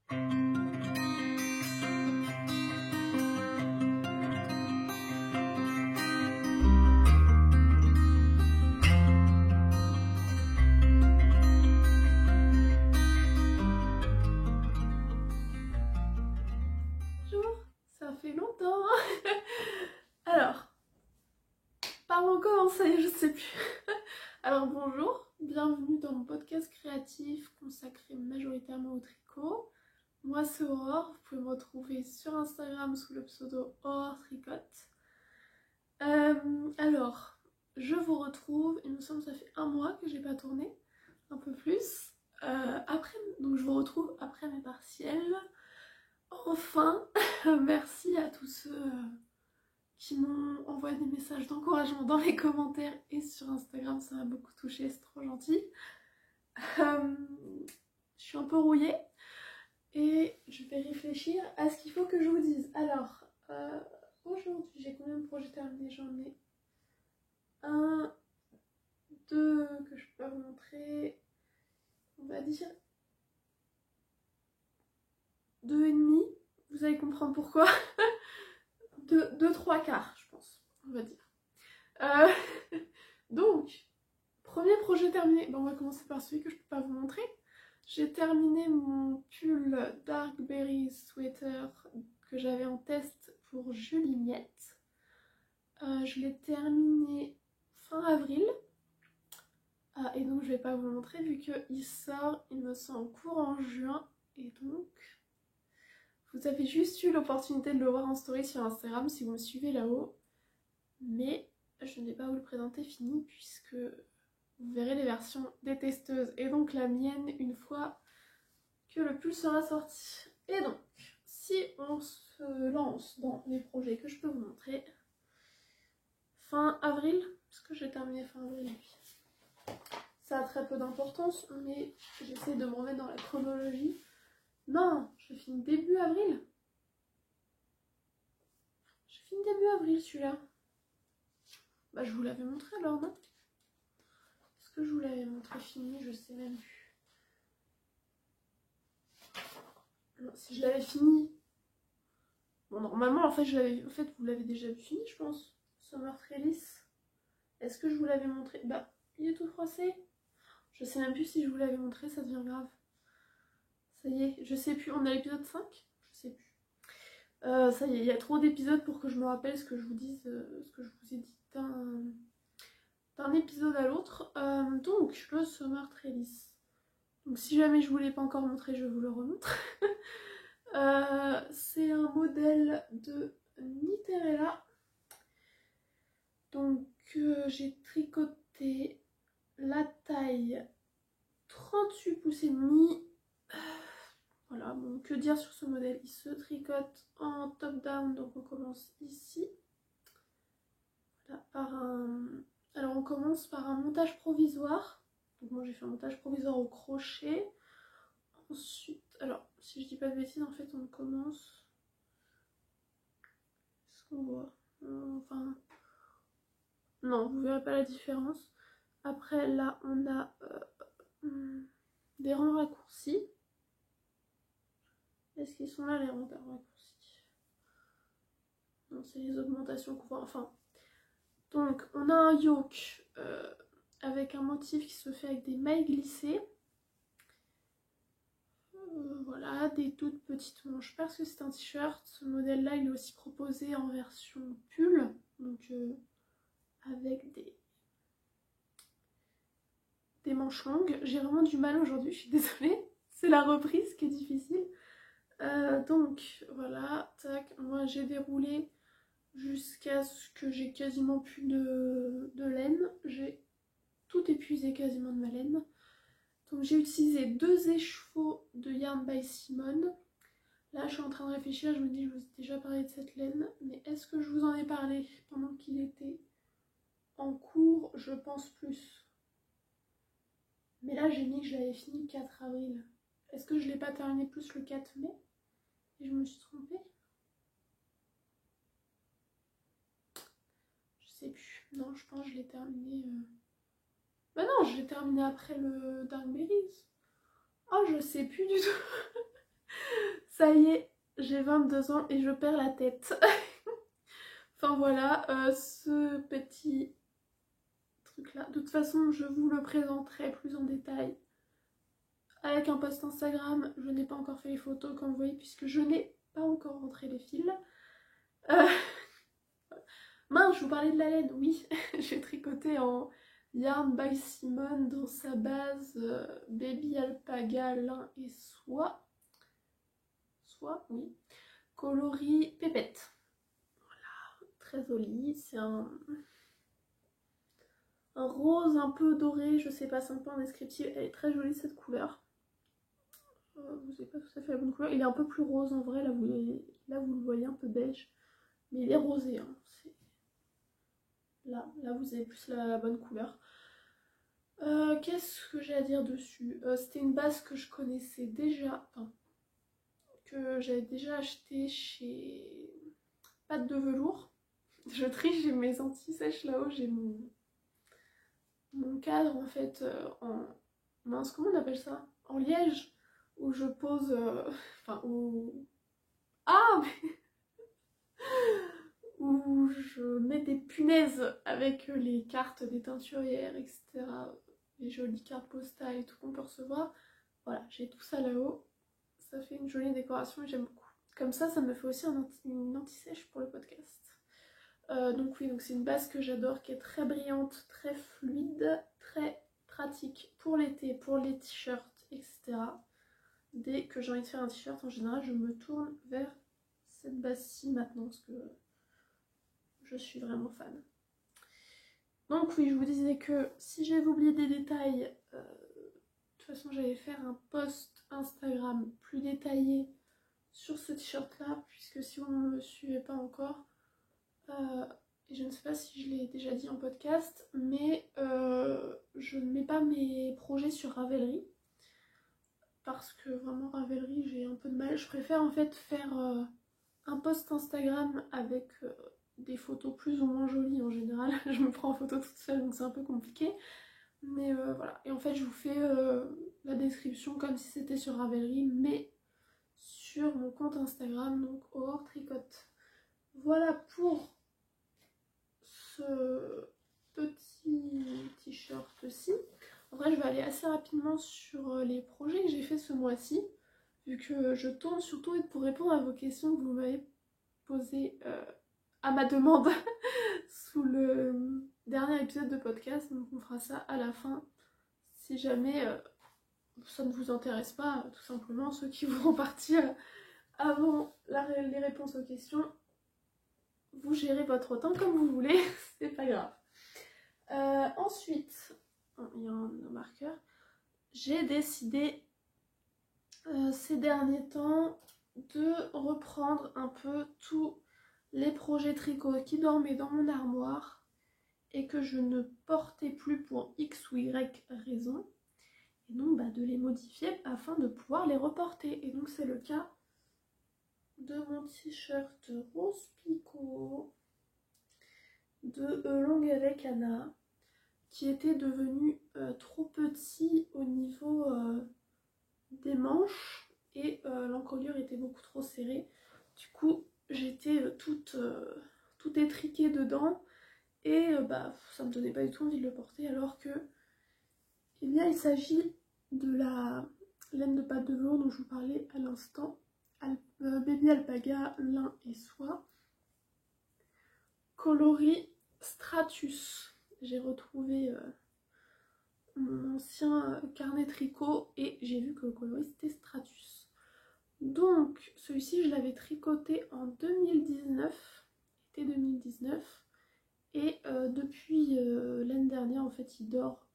Bonjour, ça fait longtemps. Alors, par où on commence, ça y est, je sais plus. Alors bonjour, bienvenue dans mon podcast créatif consacré majoritairement au tricot. Moi c'est Aurore, vous pouvez me retrouver sur Instagram sous le pseudo Aurore Tricote. Alors, je vous retrouve, il me semble que ça fait 1 mois que j'ai pas tourné, un peu plus. Donc je vous retrouve après mes partiels. Enfin, merci à tous ceux qui m'ont envoyé des messages d'encouragement dans les commentaires et sur Instagram, ça m'a beaucoup touchée, c'est trop gentil. Je suis un peu rouillée et je vais réfléchir à ce qu'il faut que je vous dise. Alors, aujourd'hui, j'ai combien de projets terminés? J'en ai 1, 2 que je peux pas vous montrer, on va dire 2,5, vous allez comprendre pourquoi. 3 quarts, je pense, on va dire. Donc, premier projet terminé. Bon, on va commencer par celui que je peux pas vous montrer. J'ai terminé mon pull Dark Berry Sweater que j'avais en test pour Juliette. Je l'ai terminé fin avril. Et donc je vais pas vous le montrer vu qu'il sort, il me semble, courant juin. Et donc, vous avez juste eu l'opportunité de le voir en story sur Instagram si vous me suivez là-haut. Mais je n'ai pas vous le présenter fini puisque vous verrez les versions des testeuses et donc la mienne une fois que le pull sera sorti. Et donc, si on se lance dans les projets que je peux vous montrer, fin avril, parce que j'ai terminé fin avril, ça a très peu d'importance, mais j'essaie de me remettre dans la chronologie. Non, je finis début avril. Je finis début avril celui-là. Bah je vous l'avais montré alors, non? Est-ce que je vous l'avais montré fini? Je sais même plus. Non, si je l'avais fini... Bon, normalement, en fait, vous l'avez déjà fini, je pense. Summer Trellis. Est-ce que je vous l'avais montré? Bah, il est tout froissé. Je sais même plus si je vous l'avais montré, ça devient grave. Ça y est, je sais plus. On est à l'épisode 5? Je sais plus. Ça y est, il y a trop d'épisodes pour que je me rappelle ce que je vous dise, ce que je vous ai dit d'un épisode à l'autre. Donc, le Summer Trellis. Donc, si jamais je vous l'ai pas encore montré, je vous le remontre. C'est un modèle de Nitterella. Donc, j'ai tricoté la taille 38 pouces et demi. Voilà, bon, que dire sur ce modèle? Il se tricote en top down, donc on commence ici. Voilà, alors on commence par un montage provisoire. Donc moi j'ai fait un montage provisoire au crochet. Ensuite, alors si je dis pas de bêtises, en fait on commence... Est-ce qu'on voit? Enfin... Non, vous verrez pas la différence. Après là on a des rangs raccourcis. Est-ce qu'ils sont là les rangs raccourcis? Non, c'est les augmentations qu'on voit. Enfin, donc on a un yoke avec un motif qui se fait avec des mailles glissées. Voilà, des toutes petites manches parce que c'est un t-shirt. Ce modèle là il est aussi proposé en version pull, donc avec des manches longues. J'ai vraiment du mal aujourd'hui, je suis désolée, c'est la reprise qui est difficile. Donc voilà, tac, moi j'ai déroulé jusqu'à ce que j'ai quasiment plus de laine. J'ai tout épuisé quasiment de ma laine. Donc j'ai utilisé 2 écheveaux de Yarn by Simone. Là je suis en train de réfléchir, je me dis je vous ai déjà parlé de cette laine, mais est-ce que je vous en ai parlé pendant qu'il était en cours? Je pense plus. Mais là j'ai mis que je l'avais fini le 4 avril. Est-ce que je l'ai pas terminé plus le 4 mai? Et je me suis trompée? Je sais plus. Non, je pense que je l'ai terminé... Bah non, je l'ai terminé après le Dark Berries. Oh, je sais plus du tout. Ça y est, j'ai 22 ans et je perds la tête. Enfin voilà, ce petit truc là. De toute façon, je vous le présenterai plus en détail avec un post Instagram. Je n'ai pas encore fait les photos comme vous voyez puisque je n'ai pas encore rentré les fils. Mince, je vous parlais de la laine, oui. J'ai tricoté en Yarn by Simone dans sa base Baby Alpaga lin et soie. Soie, oui. Coloris pépette. Voilà, très joli. C'est un rose un peu doré, je sais pas, c'est un peu en descriptif. Elle est très jolie cette couleur. Vous n'avez pas tout à fait la bonne couleur. Il est un peu plus rose en vrai, là vous le voyez un peu beige. Mais il est rosé, hein. Là vous avez plus la bonne couleur. Qu'est-ce que j'ai à dire dessus? C'était une base que je connaissais déjà, enfin, que j'avais déjà acheté chez Pâte de Velours. Je triche, j'ai mes anti-sèches là-haut, j'ai mon cadre en fait en... Mince, comment on appelle ça? En liège, où je pose... Enfin, où... Ah mais... où je mets des punaises avec les cartes des teinturières, etc. Les jolies cartes postales et tout qu'on peut recevoir. Voilà, j'ai tout ça là-haut. Ça fait une jolie décoration et j'aime beaucoup. Comme ça me fait aussi une anti-sèche pour le podcast. Donc oui, donc c'est une base que j'adore, qui est très brillante, très fluide, très pratique pour l'été, pour les t-shirts, etc. Dès que j'ai envie de faire un t-shirt, en général, je me tourne vers cette base-ci maintenant, parce que je suis vraiment fan. Donc oui, je vous disais que si j'avais oublié des détails, de toute façon j'allais faire un post Instagram plus détaillé sur ce t-shirt là, puisque si vous ne me suivez pas encore, je ne sais pas si je l'ai déjà dit en podcast, mais je ne mets pas mes projets sur Ravelry, parce que vraiment Ravelry j'ai un peu de mal. Je préfère en fait faire un post Instagram avec des photos plus ou moins jolies en général. Je me prends en photo toute seule donc c'est un peu compliqué. Mais voilà, et en fait je vous fais la description comme si c'était sur Ravelry, mais sur mon compte Instagram, donc Aurore Tricote. Voilà pour ce petit t-shirt-ci. En vrai je vais aller assez rapidement sur les projets que j'ai fait ce mois-ci, vu que je tourne surtout pour répondre à vos questions que vous m'avez posées à ma demande sous le dernier épisode de podcast, donc on fera ça à la fin si jamais ça ne vous intéresse pas, tout simplement. Ceux qui vont partir avant les réponses aux questions, vous gérez votre temps comme vous voulez, c'est pas grave. Ensuite, il y a un marqueur, j'ai décidé ces derniers temps de reprendre un peu tous les projets tricot qui dormaient dans mon armoire et que je ne portais plus pour X ou Y raison, et donc de les modifier afin de pouvoir les reporter. Et donc c'est le cas de mon t-shirt rose picot de Longue avec Anna, qui était devenu trop petit au niveau des manches, et l'encolure était beaucoup trop serrée. Du coup j'étais toute étriquée dedans, et ça me donnait pas du tout envie de le porter, alors que il s'agit de la laine de pâte de velours dont je vous parlais à l'instant, Baby Alpaga lin et soie, coloris Stratus. J'ai retrouvé mon ancien carnet tricot et j'ai vu que le coloris c'était Stratus. Donc celui-ci je l'avais tricoté en 2019, été 2019, et depuis l'année dernière en fait il dort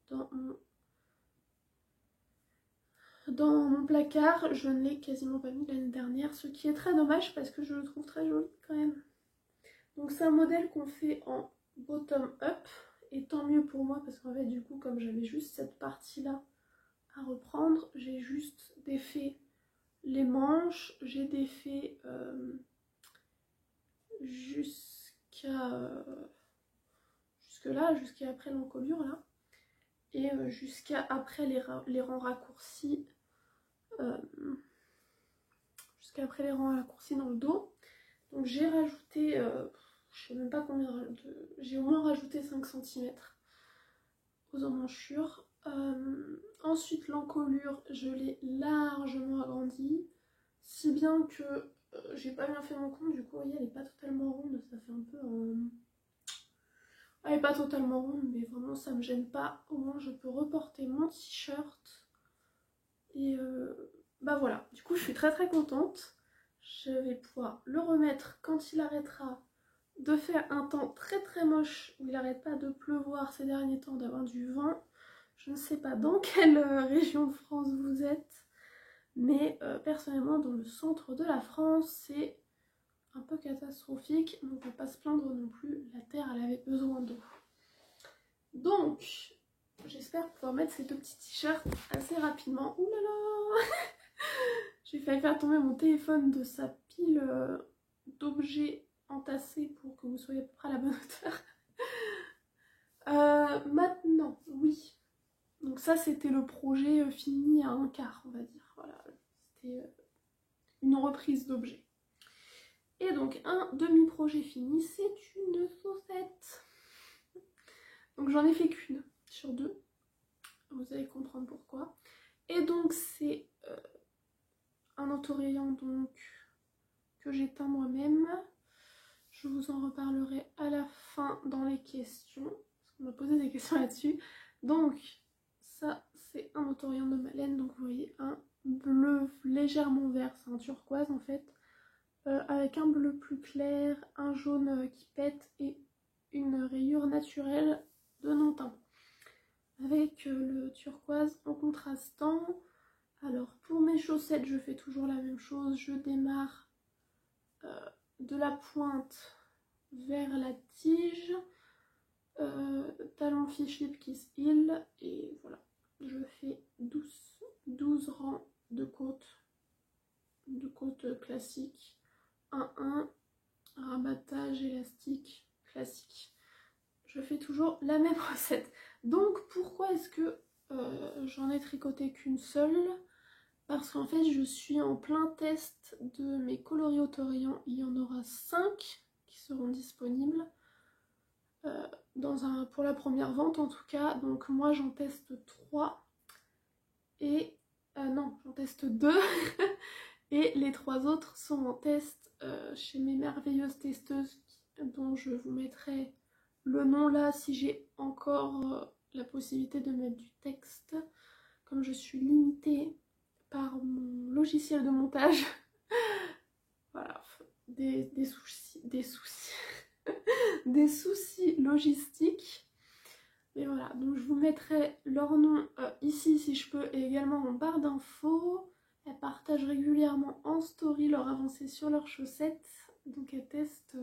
dans mon placard. Je ne l'ai quasiment pas mis l'année dernière, ce qui est très dommage parce que je le trouve très joli quand même. Donc c'est un modèle qu'on fait en bottom up, et tant mieux pour moi parce qu'en fait du coup comme j'avais juste cette partie là à reprendre, j'ai juste défait les manches, j'ai défait jusque là, jusqu'à après l'encolure là, et jusqu'à après les rangs raccourcis, qu'après les rangs à raccourcis dans le dos. Donc j'ai rajouté, je sais même pas combien, j'ai au moins rajouté 5 cm aux emmanchures. Ensuite l'encolure, je l'ai largement agrandie, si bien que j'ai pas bien fait mon compte, du coup vous voyez elle est pas totalement ronde, ça fait un peu un... Elle est pas totalement ronde, mais vraiment ça me gêne pas, au moins je peux reporter mon t-shirt. Et bah voilà, du coup je suis très contente. Je vais pouvoir le remettre quand il arrêtera de faire un temps très moche où il n'arrête pas de pleuvoir ces derniers temps, d'avoir du vent. Je ne sais pas dans quelle région de France vous êtes, mais personnellement dans le centre de la France c'est un peu catastrophique, mais on ne peut pas se plaindre non plus, la terre elle avait besoin d'eau. Donc j'espère pouvoir mettre ces deux petits t-shirts assez rapidement. Ouh là là j'ai failli faire tomber mon téléphone de sa pile d'objets entassés pour que vous soyez à peu près à la bonne hauteur. Maintenant, oui. Donc ça, c'était le projet fini à un quart, on va dire. Voilà, c'était une reprise d'objets. Et donc, un demi-projet fini, c'est une chaussette. Donc j'en ai fait qu'une sur deux. Vous allez comprendre pourquoi. Et donc, c'est un autorayon donc que j'ai teint moi-même. Je vous en reparlerai à la fin dans les questions, parce qu'on m'a posé des questions là-dessus. Donc ça c'est un autorayon de ma laine, donc vous voyez un bleu légèrement vert, c'est un turquoise en fait, avec un bleu plus clair, un jaune qui pète et une rayure naturelle de non-teint. Avec le turquoise en contrastant. Alors pour mes chaussettes je fais toujours la même chose, je démarre de la pointe vers la tige, talon fiche-lip kiss heel, et voilà, je fais 12 rangs de côte classique, 1-1, rabattage élastique classique. Je fais toujours la même recette. Donc pourquoi est-ce que j'en ai tricoté qu'une seule? Parce qu'en fait je suis en plein test de mes coloris autorayons, il y en aura 5 qui seront disponibles pour la première vente en tout cas. Donc moi j'en teste 3 et non, j'en teste 2 et les 3 autres sont en test chez mes merveilleuses testeuses dont je vous mettrai le nom là si j'ai encore la possibilité de mettre du texte, comme je suis limitée par mon logiciel de montage. Voilà, des soucis logistiques. Mais voilà, donc je vous mettrai leur nom ici si je peux, et également en barre d'infos. Elles partagent régulièrement en story leur avancée sur leurs chaussettes. Donc elles testent...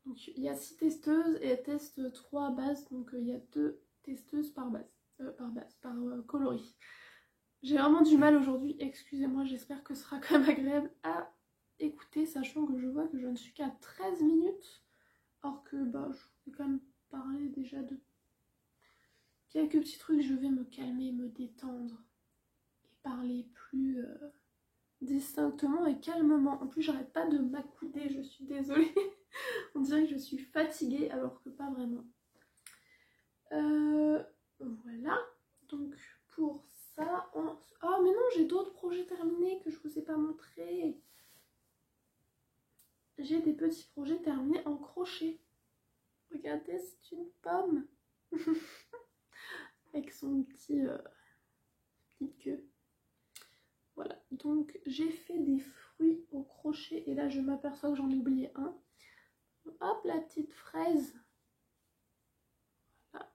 Donc il y a 6 testeuses et elles testent 3 bases. Donc il y a 2 testeuses par coloris. J'ai vraiment du mal aujourd'hui, excusez-moi, j'espère que ce sera quand même agréable à écouter, sachant que je vois que je ne suis qu'à 13 minutes, alors que bah, je vous ai quand même parlé déjà de quelques petits trucs. Je vais me calmer, me détendre et parler plus distinctement et calmement. En plus j'arrête pas de m'accouder, je suis désolée, on dirait que je suis fatiguée alors que pas vraiment. Voilà, donc pour ça, ah mais non, j'ai d'autres projets terminés que je vous ai pas montré. J'ai des petits projets terminés en crochet. Regardez, c'est une pomme avec son petit petite queue. Voilà, donc j'ai fait des fruits au crochet et là je m'aperçois que j'en ai oublié un. Hop, la petite fraise. Voilà,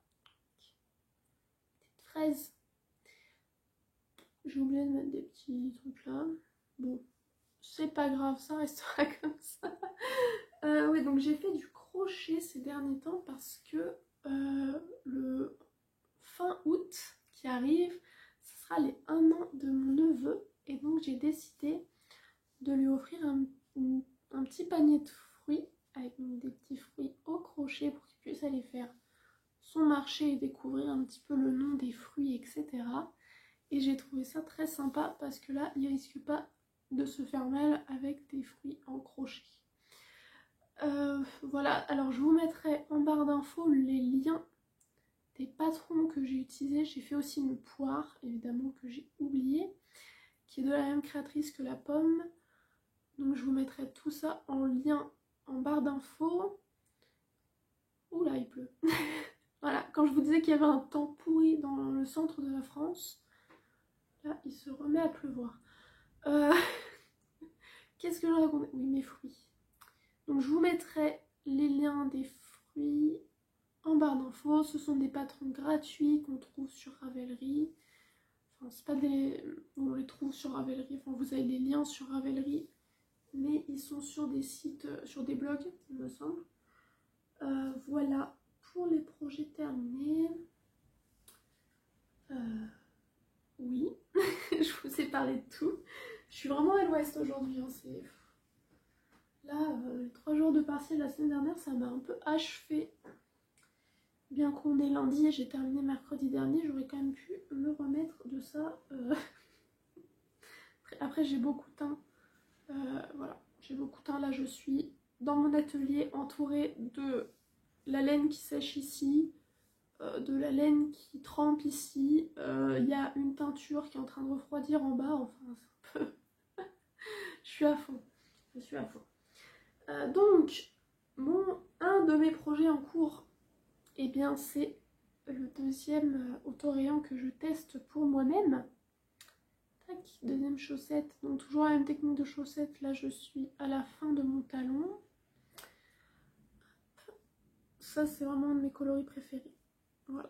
petite fraise. J'ai oublié de mettre des petits trucs là. Bon, c'est pas grave, ça restera comme ça. Oui, donc j'ai fait du crochet ces derniers temps parce que le fin août qui arrive, ce sera les 1 an de mon neveu. Et donc j'ai décidé de lui offrir un petit panier de fruits avec des petits fruits au crochet pour qu'il puisse aller faire son marché et découvrir un petit peu le nom des fruits, etc. Et j'ai trouvé ça très sympa parce que là, il risque pas de se faire mal avec des fruits en crochet. Voilà, alors je vous mettrai en barre d'infos les liens des patrons que j'ai utilisés. J'ai fait aussi une poire, évidemment, que j'ai oublié, qui est de la même créatrice que la pomme. Donc je vous mettrai tout ça en lien en barre d'infos. Oula, il pleut. Voilà, quand je vous disais qu'il y avait un temps pourri dans le centre de la France, là, il se remet à pleuvoir. Qu'est-ce que je raconte? Oui, mes fruits. Donc je vous mettrai les liens des fruits en barre d'infos. Ce sont des patrons gratuits qu'on trouve sur Ravelry. Enfin, c'est pas des... On les trouve sur Ravelry, enfin vous avez les liens sur Ravelry, mais ils sont sur des sites, sur des blogs, il me semble. Voilà pour les projets terminés. Oui, je vous ai parlé de tout. Je suis vraiment à l'ouest aujourd'hui, hein, c'est... Là, les 3 jours de partiel la semaine dernière, ça m'a un peu achevé. Bien qu'on est lundi et j'ai terminé mercredi dernier, j'aurais quand même pu me remettre de ça. Après, j'ai beaucoup de temps. Voilà, j'ai beaucoup de temps. Là, je suis dans mon atelier entourée de la laine qui sèche ici, de la laine qui trempe ici. Il y a une teinture qui est en train de refroidir en bas. Enfin, c'est un peu... Je suis à fond. Je suis à fond. Donc, un de mes projets en cours, eh bien, c'est le deuxième autorayon que je teste pour moi-même. Tac, deuxième chaussette. Donc, toujours la même technique de chaussette. Là, je suis à la fin de mon talon. Ça, c'est vraiment un de mes coloris préférés. Voilà.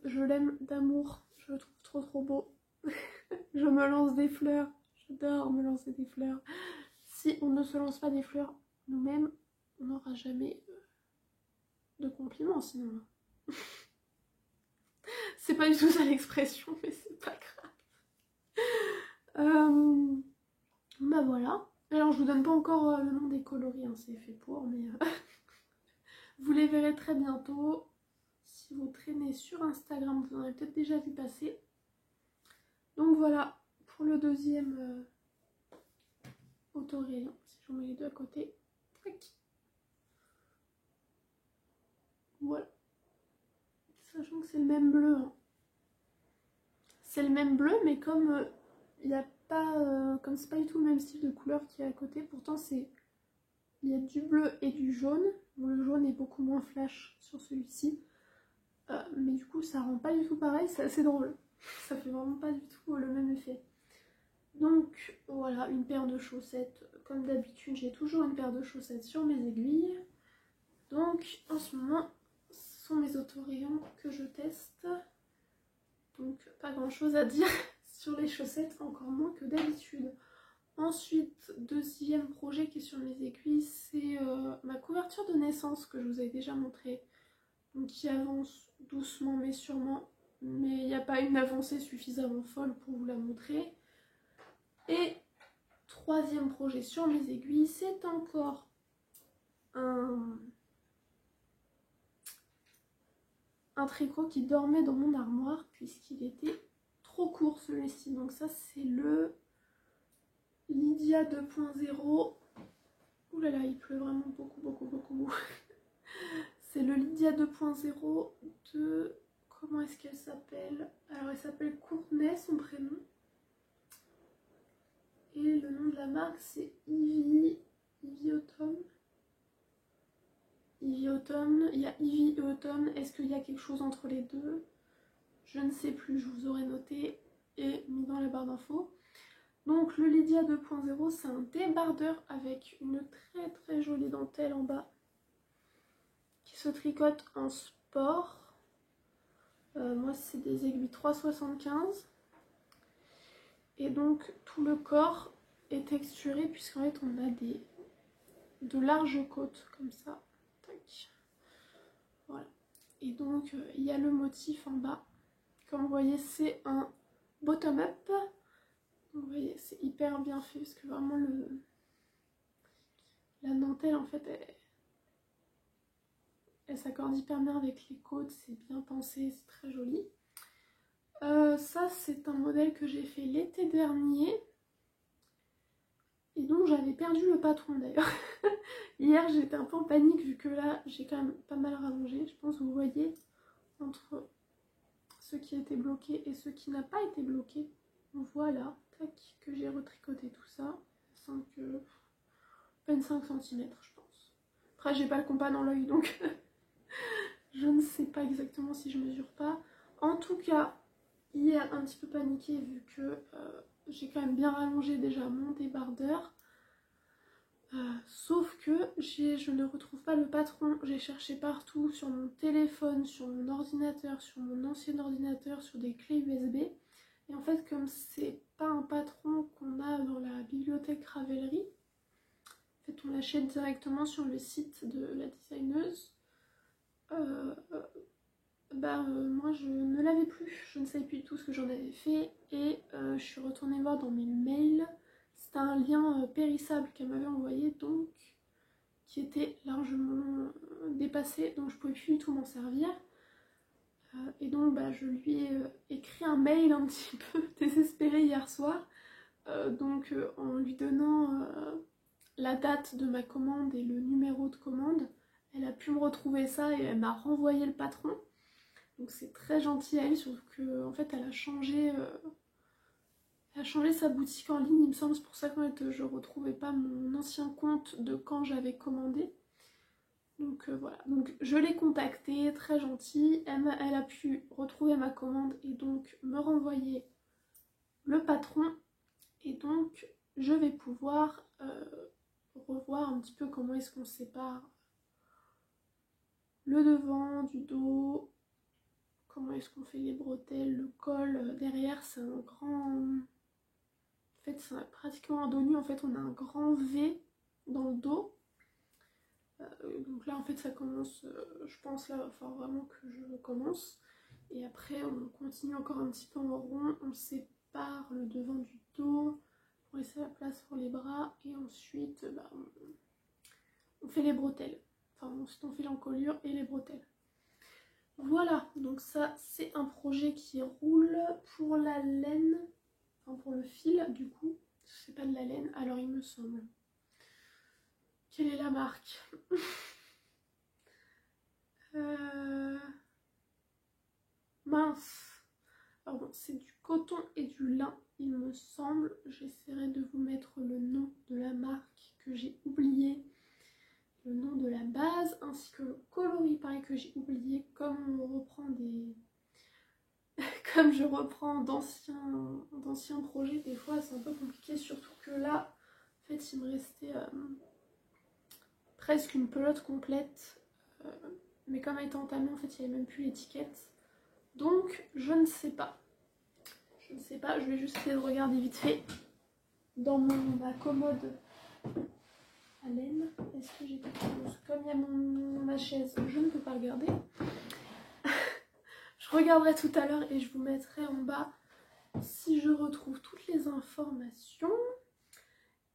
Je l'aime d'amour. Je le trouve trop trop beau. Je me lance des fleurs. J'adore me lancer des fleurs. Si on ne se lance pas des fleurs nous-mêmes, on n'aura jamais de compliments sinon. C'est pas du tout ça l'expression, mais c'est pas grave. Bah voilà. Alors je vous donne pas encore le nom des coloris, hein, c'est fait pour, mais vous les verrez très bientôt. Si vous traînez sur Instagram, vous en avez peut-être déjà vu passer. Donc voilà, pour le deuxième autorayon, si je mets les deux à côté. Tac. Voilà. Sachant que c'est le même bleu. Hein. C'est le même bleu, mais comme il n'y a pas, comme c'est pas du tout le même style de couleur qui est à côté, pourtant c'est, il y a du bleu et du jaune. Bon, le jaune est beaucoup moins flash sur celui-ci, mais du coup ça rend pas du tout pareil, c'est assez drôle. Ça fait vraiment pas du tout le même effet. Donc voilà, une paire de chaussettes, comme d'habitude, j'ai toujours une paire de chaussettes sur mes aiguilles. Donc en ce moment, ce sont mes autorayons que je teste. Donc pas grand chose à dire sur les chaussettes, encore moins que d'habitude. Ensuite, deuxième projet qui est sur mes aiguilles, c'est ma couverture de naissance que je vous avais déjà montré. Donc qui avance doucement mais sûrement, mais il n'y a pas une avancée suffisamment folle pour vous la montrer. Et troisième projet sur mes aiguilles, c'est encore un tricot qui dormait dans mon armoire puisqu'il était trop court celui-ci. Donc ça c'est le Lydia 2.0. Ouh là là, il pleut vraiment beaucoup. C'est le Lydia 2.0 de... Comment est-ce qu'elle s'appelle? Alors elle s'appelle Courtenay, son prénom. Et le nom de la marque c'est Ivy Autumn. Ivy Autumn, il y a Ivy et Autumn. Est-ce qu'il y a quelque chose entre les deux? Je ne sais plus, je vous aurais noté et mis dans la barre d'infos. Donc le Lydia 2.0, c'est un débardeur avec une très jolie dentelle en bas qui se tricote en sport. Moi c'est des aiguilles 3,75 et donc tout le corps est texturé puisqu'en fait on a de larges côtes comme ça. Tac. Voilà. Et donc il y a le motif en bas. Comme vous voyez c'est un bottom up. Vous voyez c'est hyper bien fait parce que vraiment la dentelle en fait elle s'accorde hyper bien avec les côtes, c'est bien pensé, c'est très joli. Ça c'est un modèle que j'ai fait l'été dernier donc j'avais perdu le patron d'ailleurs. Hier j'étais un peu en panique vu que là j'ai quand même pas mal rallongé. Je pense que vous voyez entre ce qui a été bloqué et ce qui n'a pas été bloqué. Voilà, tac, que j'ai retricoté tout ça. 5, peine 5 cm je pense. Après j'ai pas le compas dans l'œil donc je ne sais pas exactement si je mesure pas. En tout cas, hier un petit peu paniquée vu que j'ai quand même bien rallongé déjà mon débardeur. Sauf que je ne retrouve pas le patron. J'ai cherché partout, sur mon téléphone, sur mon ordinateur, sur mon ancien ordinateur, sur des clés USB. Et en fait, comme c'est pas un patron qu'on a dans la bibliothèque Ravelry, en fait on l'achète directement sur le site de la designeuse. Moi je ne l'avais plus, je ne savais plus du tout ce que j'en avais fait et je suis retournée voir dans mes mails. C'était un lien périssable qu'elle m'avait envoyé, donc qui était largement dépassé, donc je pouvais plus du tout m'en servir. Et donc je lui ai écrit un mail un petit peu désespéré hier soir, en lui donnant la date de ma commande et le numéro de commande. Elle a pu me retrouver ça et elle m'a renvoyé le patron. Donc c'est très gentil à elle, surtout qu'en fait elle a changé sa boutique en ligne, il me semble. C'est pour ça qu'en fait je retrouvais pas mon ancien compte de quand j'avais commandé. Donc voilà, donc je l'ai contactée, très gentille, elle a pu retrouver ma commande et donc me renvoyer le patron. Et donc je vais pouvoir revoir un petit peu comment est-ce qu'on sépare le devant du dos, comment est-ce qu'on fait les bretelles, le col. Derrière c'est un grand... En fait c'est pratiquement un dos nu, en fait on a un grand V dans le dos. Donc là en fait ça commence, je pense là, enfin vraiment que je commence. Et après on continue encore un petit peu en rond, on sépare le devant du dos pour laisser la place pour les bras. Et ensuite on fait les bretelles. Enfin ensuite on fait l'encolure et les bretelles. Voilà, donc ça c'est un projet qui roule. Pour la laine, enfin pour le fil du coup, c'est pas de la laine, alors il me semble. Quelle est la marque? Mince. Alors bon, c'est du coton et du lin, il me semble. J'essaierai de vous mettre le nom de la marque que j'ai oublié, le nom de la base, ainsi que le coloris, pareil, que j'ai oublié. Comme on reprend des... comme je reprends d'anciens projets, des fois c'est un peu compliqué, surtout que là, en fait, il me restait presque une pelote complète. Mais comme elle était entamée, en fait, il n'y avait même plus l'étiquette. Donc, je ne sais pas. Je ne sais pas, je vais juste essayer de regarder vite fait dans ma commode à laine. Est-ce que j'ai quelque chose? Comme il y a ma chaise, je ne peux pas regarder. Je regarderai tout à l'heure et je vous mettrai en bas si je retrouve toutes les informations.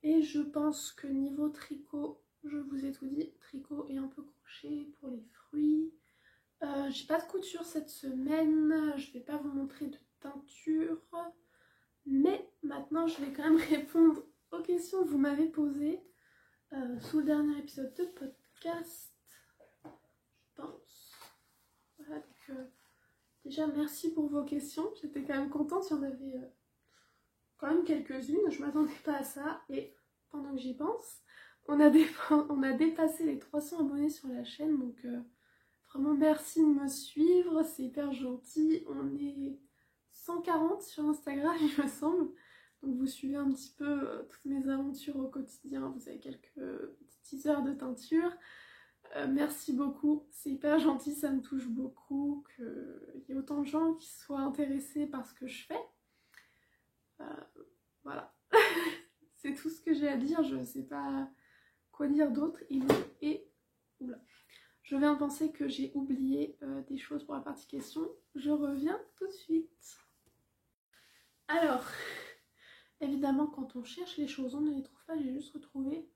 Et je pense que niveau tricot, je vous ai tout dit. Tricot et un peu crochet pour les fruits. J'ai pas de couture cette semaine, je vais pas vous montrer de teinture. Mais maintenant je vais quand même répondre aux questions que vous m'avez posées sous le dernier épisode de podcast, je pense. Voilà, donc déjà merci pour vos questions, j'étais quand même contente, il y en avait quand même quelques-unes, je m'attendais pas à ça. Et pendant que j'y pense, on a dépassé les 300 abonnés sur la chaîne, donc vraiment merci de me suivre, c'est hyper gentil. On est 140 sur Instagram il me semble, donc vous suivez un petit peu toutes mes aventures au quotidien, vous avez quelques petits teasers de teinture. Merci beaucoup, c'est hyper gentil, ça me touche beaucoup qu'il y ait autant de gens qui soient intéressés par ce que je fais. Voilà, c'est tout ce que j'ai à dire, je ne sais pas quoi dire d'autre. Oula. Je viens de penser que j'ai oublié des choses pour la partie questions, je reviens tout de suite. Alors, évidemment quand on cherche les choses, on ne les trouve pas, j'ai juste retrouvé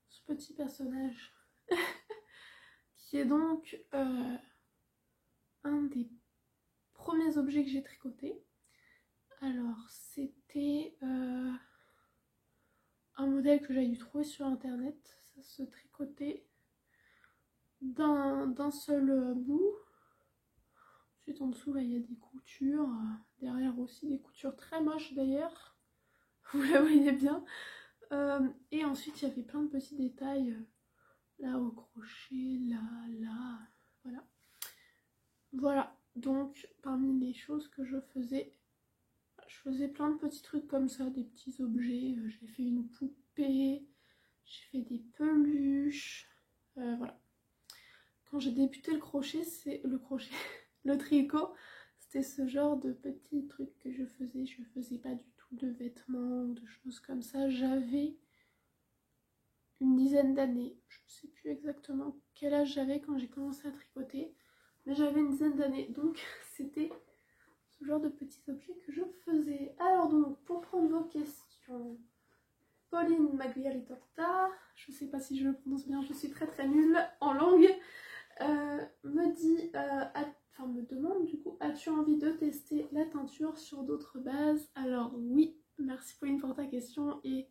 ce petit personnage qui est donc un des premiers objets que j'ai tricoté. Alors c'était un modèle modèle que j'avais dû trouver sur internet. Ça se tricotait d'un seul bout. Ensuite en dessous là il y a des coutures, derrière aussi des coutures très moches d'ailleurs, vous la voyez bien. Et ensuite il y avait plein de petits détails, là au crochet, là, voilà. Voilà, donc parmi les choses que je faisais plein de petits trucs comme ça, des petits objets. J'ai fait une poupée, j'ai fait des peluches, voilà. Quand j'ai débuté le crochet, le tricot, c'était ce genre de petits trucs que je faisais. Je faisais pas du tout de vêtements ou de choses comme ça. J'avais une dizaine d'années. Je ne sais plus exactement quel âge j'avais quand j'ai commencé à tricoter, mais j'avais une dizaine d'années. Donc c'était ce genre de petits objets que je faisais. Alors donc, pour prendre vos questions, Pauline Magliari-Torta, je sais pas si je le prononce bien, je suis très nulle en langue, me demande du coup, as-tu envie de tester la teinture sur d'autres bases? Alors oui, merci Pauline pour ta question, et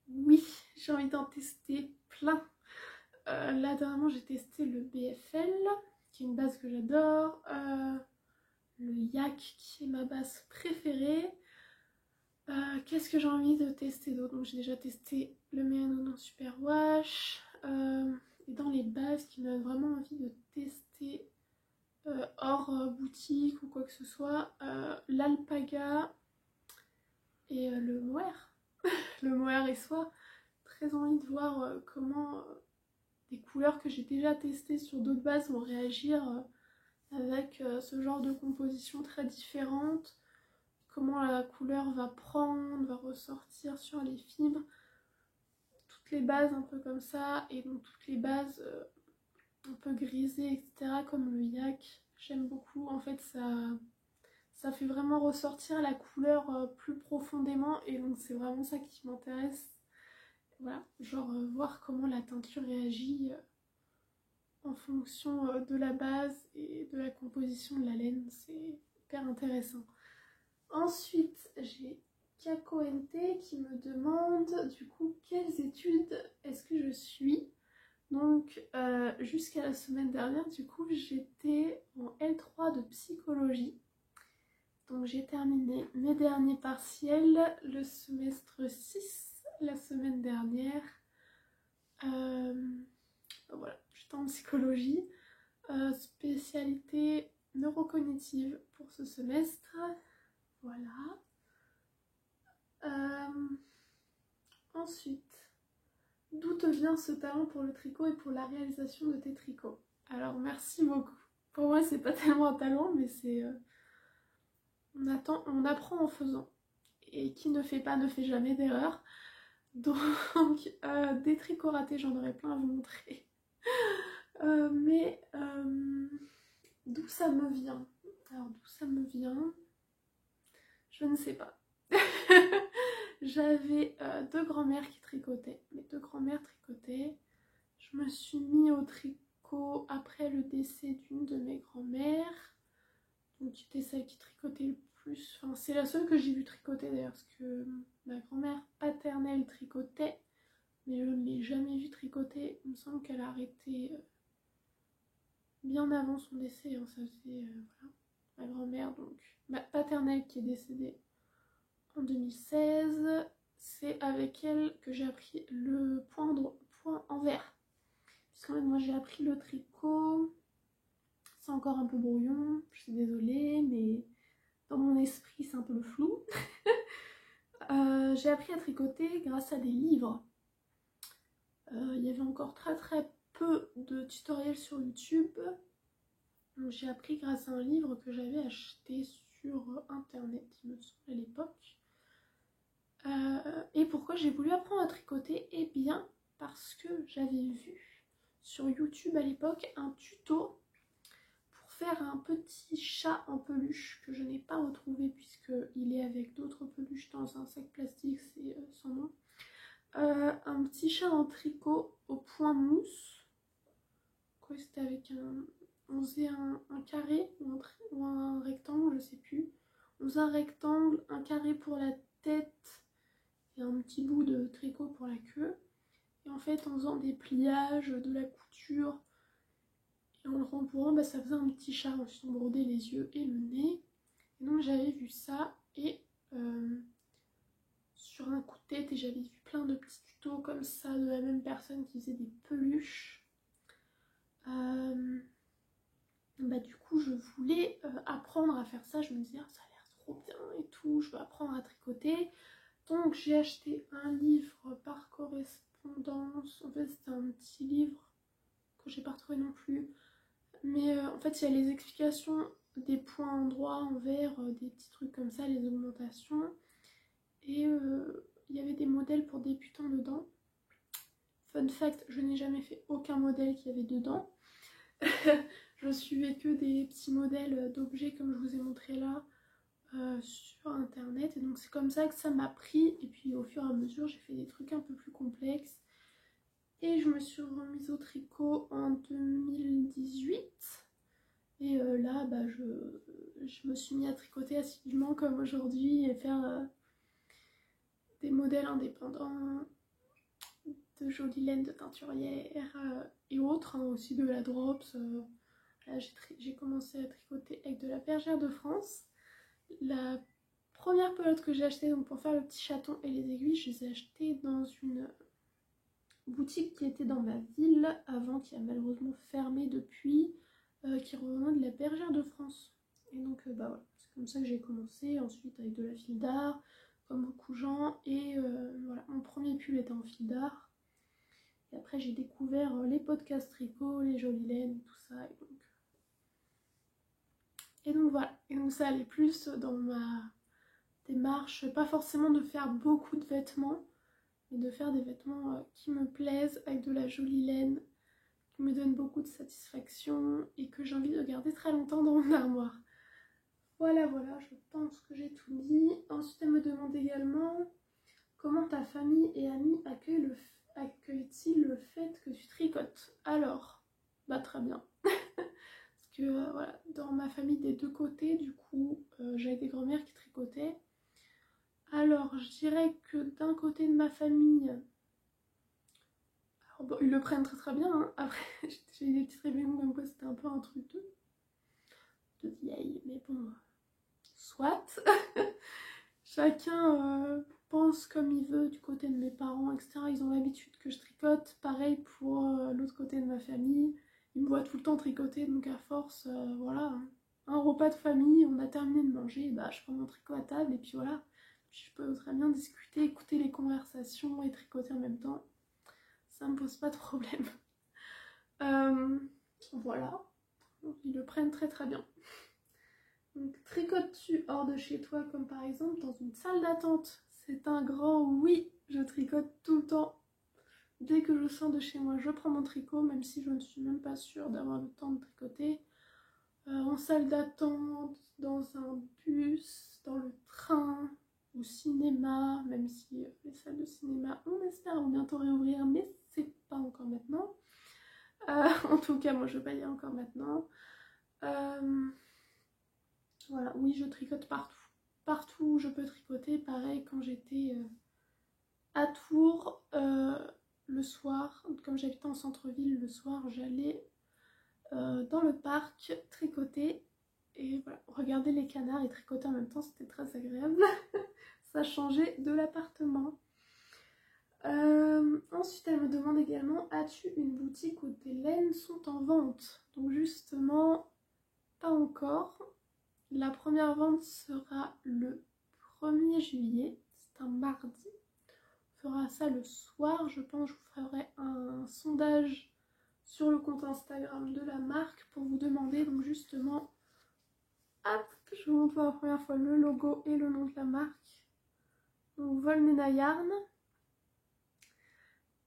oui, j'ai envie d'en tester plein. Là dernièrement j'ai testé le BFL, qui est une base que j'adore, le Yak qui est ma base préférée. Qu'est-ce que j'ai envie de tester d'autre? Donc j'ai déjà testé le Mérino Super Wash, et dans les bases qui me donnent vraiment envie de tester hors boutique ou quoi que ce soit, l'Alpaga et le Mohair. Le Mohair et soie. Très envie de voir comment des couleurs que j'ai déjà testées sur d'autres bases vont réagir avec ce genre de composition très différente. Comment la couleur va prendre, va ressortir sur les fibres. Toutes les bases un peu comme ça, et donc toutes les bases un peu grisées, etc. comme le Yak, j'aime beaucoup. En fait ça fait vraiment ressortir la couleur plus profondément, et donc c'est vraiment ça qui m'intéresse. Voilà, genre voir comment la teinture réagit en fonction de la base et de la composition de la laine, c'est hyper intéressant. Ensuite, j'ai Kako NT qui me demande du coup quelles études est-ce que je suis. Donc jusqu'à la semaine dernière, du coup j'étais en L3 de psychologie. Donc j'ai terminé mes derniers partiels, le semestre 6 la semaine dernière. Voilà, j'étais en psychologie, spécialité neurocognitive pour ce semestre. Voilà. Ensuite, d'où te vient ce talent pour le tricot et pour la réalisation de tes tricots? Alors merci beaucoup. Pour moi c'est pas tellement un talent, mais c'est on apprend en faisant. Et qui ne fait pas ne fait jamais d'erreur. Donc des tricots ratés, j'en aurais plein à vous montrer. Mais d'où ça me vient? Alors d'où ça me vient? Je ne sais pas. J'avais deux grand-mères qui tricotaient. Mes deux grand-mères tricotaient. Je me suis mis au tricot après le décès d'une de mes grand-mères. Donc qui était celle qui tricotait le plus. Enfin, c'est la seule que j'ai vu tricoter d'ailleurs, parce que ma grand-mère paternelle tricotait, mais je ne l'ai jamais vue tricoter. Il me semble qu'elle a arrêté bien avant son décès. Hein. Ça faisait voilà, ma grand-mère, donc ma paternelle qui est décédée en 2016, c'est avec elle que j'ai appris le point envers. Puisqu'en fait moi j'ai appris le tricot, c'est encore un peu brouillon, je suis désolée, mais dans mon esprit c'est un peu le flou. J'ai appris à tricoter grâce à des livres. Il y avait encore très peu de tutoriels sur YouTube. Donc j'ai appris grâce à un livre que j'avais acheté sur internet, il me semble, à l'époque. Et pourquoi j'ai voulu apprendre à tricoter? Eh bien parce que j'avais vu sur YouTube à l'époque un tuto pour faire un petit chat en peluche que je n'ai pas retrouvé puisqu'il est avec d'autres peluches dans un sac plastique, c'est son nom. Un petit chat en tricot au point mousse. Quoi, c'était avec on faisait un carré ou un rectangle, je sais plus. On faisait un rectangle, un carré pour la tête et un petit bout de tricot pour la queue. Et en fait, en faisant des pliages, de la couture et en le rembourrant, ça faisait un petit chat. Ensuite, on brodait les yeux et le nez. Et donc, j'avais vu ça et sur un coup de tête, et j'avais vu plein de petits tutos comme ça de la même personne qui faisait des peluches. Du coup, je voulais apprendre à faire ça. Je me disais, ah, ça a l'air trop bien et tout, je veux apprendre à tricoter. Donc, j'ai acheté un livre par correspondance. En fait, c'était un petit livre que j'ai pas retrouvé non plus. Mais en fait, il y a les explications des points endroits, envers, des petits trucs comme ça, les augmentations. Et il y avait des modèles pour débutants dedans. Fun fact, je n'ai jamais fait aucun modèle qu'il y avait dedans. Je suivais que des petits modèles d'objets comme je vous ai montré là sur internet. Et donc c'est comme ça que ça m'a pris. Et puis au fur et à mesure, j'ai fait des trucs un peu plus complexes. Et je me suis remise au tricot en 2018. Et là, je me suis mis à tricoter assidûment comme aujourd'hui et faire des modèles indépendants, de jolies laines de teinturière et autres, aussi de la drops. Là, j'ai commencé à tricoter avec de la bergère de France. La première pelote que j'ai achetée donc pour faire le petit chaton et les aiguilles, je les ai achetées dans une boutique qui était dans ma ville avant, qui a malheureusement fermé depuis, qui revenait de la bergère de France. Et donc voilà, c'est comme ça que j'ai commencé. Ensuite avec de la fil d'art, comme beaucoup de gens. Et voilà, mon premier pull était en fil d'art. Et après j'ai découvert les podcasts tricot, les jolies laines, tout ça. Et donc voilà, et donc ça allait plus dans ma démarche, pas forcément de faire beaucoup de vêtements, mais de faire des vêtements qui me plaisent, avec de la jolie laine, qui me donnent beaucoup de satisfaction et que j'ai envie de garder très longtemps dans mon armoire. Voilà, je pense que j'ai tout dit. Ensuite, elle me demande également comment ta famille et amis accueillent-ils le fait que tu tricotes. Alors, très bien. Parce que voilà, dans ma famille des deux côtés, du coup, j'avais des grand-mères qui tricotaient. Alors, je dirais que d'un côté de ma famille, ils le prennent très très bien, hein. Après, j'ai eu des petites réunions comme quoi c'était un peu un truc de vieille, mais bon, soit. Chacun pense comme il veut du côté de mes parents, etc. Ils ont l'habitude que je tricote. Pareil pour l'autre côté de ma famille. Ils me voient tout le temps tricoter, donc à force, voilà. Un repas de famille, on a terminé de manger, je prends mon tricot à table et puis voilà. Puis je peux très bien discuter, écouter les conversations et tricoter en même temps. Ça me pose pas de problème. Voilà. Ils le prennent très très bien. Donc tricotes-tu hors de chez toi, comme par exemple dans une salle d'attente? C'est un grand oui, je tricote tout le temps. Dès que je sors de chez moi, je prends mon tricot, même si je ne suis même pas sûre d'avoir le temps de tricoter. En salle d'attente, dans un bus, dans le train, au cinéma, même si les salles de cinéma, on espère vont bientôt réouvrir, mais c'est pas encore maintenant. En tout cas, moi je vais pas y aller encore maintenant. Voilà, oui, je tricote partout. Partout où je peux tricoter. Pareil, quand j'étais à Tours, le soir, comme j'habitais en centre-ville, le soir, j'allais dans le parc tricoter. Et voilà, regarder les canards et tricoter en même temps, c'était très agréable. Ça changeait de l'appartement. Ensuite, elle me demande également, as-tu une boutique où tes laines sont en vente? Donc justement, pas encore. La première vente sera le 1er juillet, c'est un mardi. On fera ça le soir, je pense. Je vous ferai un sondage sur le compte Instagram de la marque pour vous demander donc justement, hop, je vous montre pour la première fois le logo et le nom de la marque. Donc Volnena Yarn.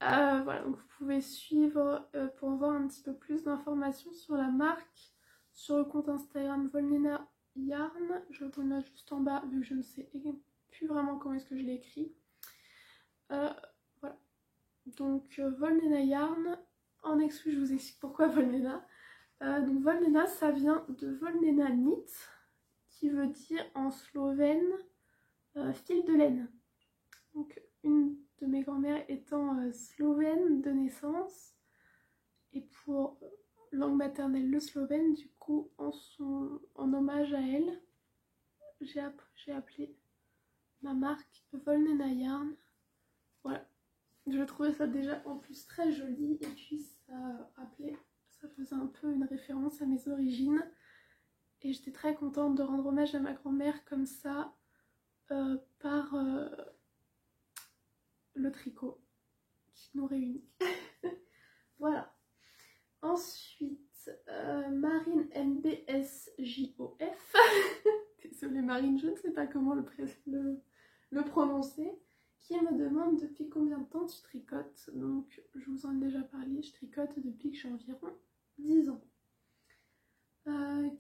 Voilà, donc vous pouvez suivre pour voir un petit peu plus d'informations sur la marque sur le compte Instagram Volnena Yarn. Je vous le mets juste en bas vu que je ne sais plus vraiment comment est-ce que je l'ai écrit. Voilà, donc Volnena Yarn. En exclu, je vous explique pourquoi Volnena. Donc Volnena, ça vient de Volnena Knit, qui veut dire en slovène fil de laine. Donc mes grands-mères étant slovènes de naissance et pour langue maternelle le slovène, du coup en hommage à elle, j'ai appelé ma marque Volnena Yarn. Voilà, je trouvais ça déjà en plus très joli et puis ça faisait un peu une référence à mes origines et j'étais très contente de rendre hommage à ma grand-mère comme ça par le tricot qui nous réunit. Voilà. Ensuite, Marine MBSJOF. Désolée Marine, je ne sais pas comment le prononcer. Qui me demande depuis combien de temps tu tricotes. Donc je vous en ai déjà parlé, je tricote depuis que j'ai environ 10 ans.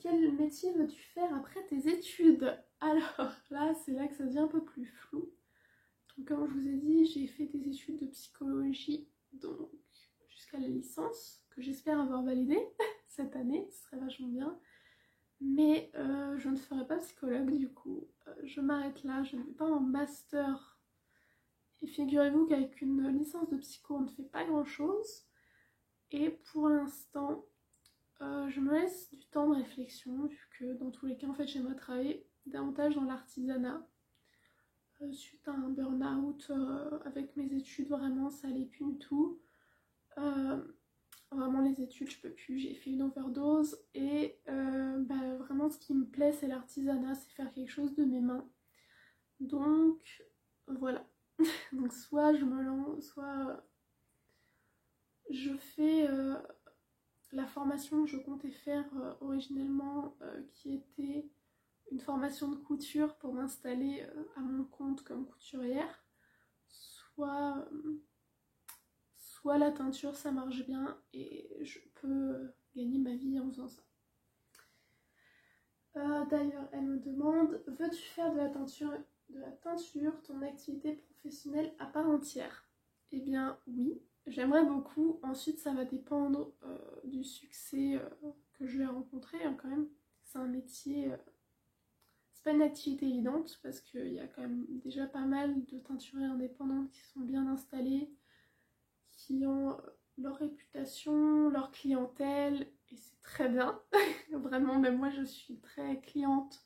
Quel métier veux-tu faire après tes études? Alors là, c'est là que ça devient un peu plus flou. Donc comme je vous ai dit, j'ai fait des études de psychologie donc jusqu'à la licence, que j'espère avoir validée cette année, ce serait vachement bien. Mais je ne ferai pas psychologue du coup. Je m'arrête là, je ne vais pas en master. Et figurez-vous qu'avec une licence de psycho, on ne fait pas grand-chose. Et pour l'instant, je me laisse du temps de réflexion, vu que dans tous les cas, en fait, j'aimerais travailler davantage dans l'artisanat. Suite à un burn-out avec mes études, vraiment, ça allait plus du tout. Vraiment, les études, je peux plus. J'ai fait une overdose. Et vraiment, ce qui me plaît, c'est l'artisanat, c'est faire quelque chose de mes mains. Donc, voilà. Donc soit je me lance, soit je fais la formation que je comptais faire originellement, qui était une formation de couture pour m'installer à mon compte comme couturière, soit la teinture, ça marche bien et je peux gagner ma vie en faisant ça. D'ailleurs, elle me demande, veux-tu faire de la teinture ton activité professionnelle à part entière? Eh bien oui, j'aimerais beaucoup. Ensuite, ça va dépendre du succès que je vais rencontrer hein, quand même. C'est un métier, c'est pas une activité évidente parce qu'il y a quand même déjà pas mal de teinturiers indépendants qui sont bien installés, qui ont leur réputation, leur clientèle, et c'est très bien. Vraiment, même moi je suis très cliente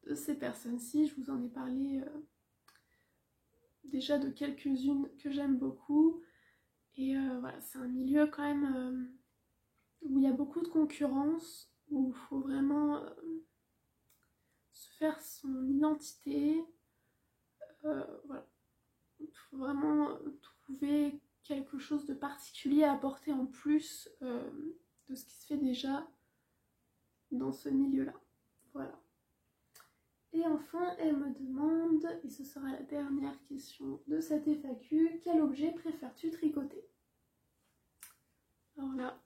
de ces personnes-ci. Je vous en ai parlé déjà de quelques-unes que j'aime beaucoup. Et voilà, c'est un milieu quand même où il y a beaucoup de concurrence, où il faut vraiment se faire son identité. Voilà, il faut vraiment trouver quelque chose de particulier à apporter en plus de ce qui se fait déjà dans ce milieu-là. Voilà. Et enfin, elle me demande, et ce sera la dernière question de cette FAQ, quel objet préfères-tu tricoter? Alors là,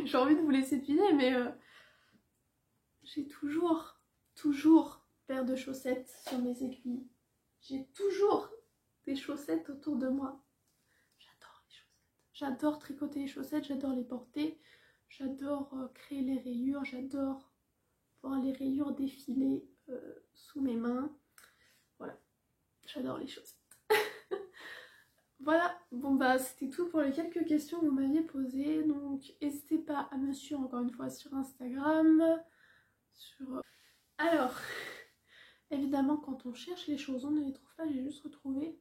j'ai envie de vous laisser deviner, mais j'ai toujours paire de chaussettes sur mes aiguilles. J'ai toujours des chaussettes autour de moi. J'adore les chaussettes. J'adore tricoter les chaussettes, j'adore les porter, j'adore créer les rayures, j'adore voir les rayures défiler sous mes mains. Voilà, j'adore les chaussettes. Voilà, bon bah c'était tout pour les quelques questions que vous m'aviez posées. Donc n'hésitez pas à me suivre encore une fois sur Instagram. Alors, évidemment quand on cherche les choses, on ne les trouve pas. J'ai juste retrouvé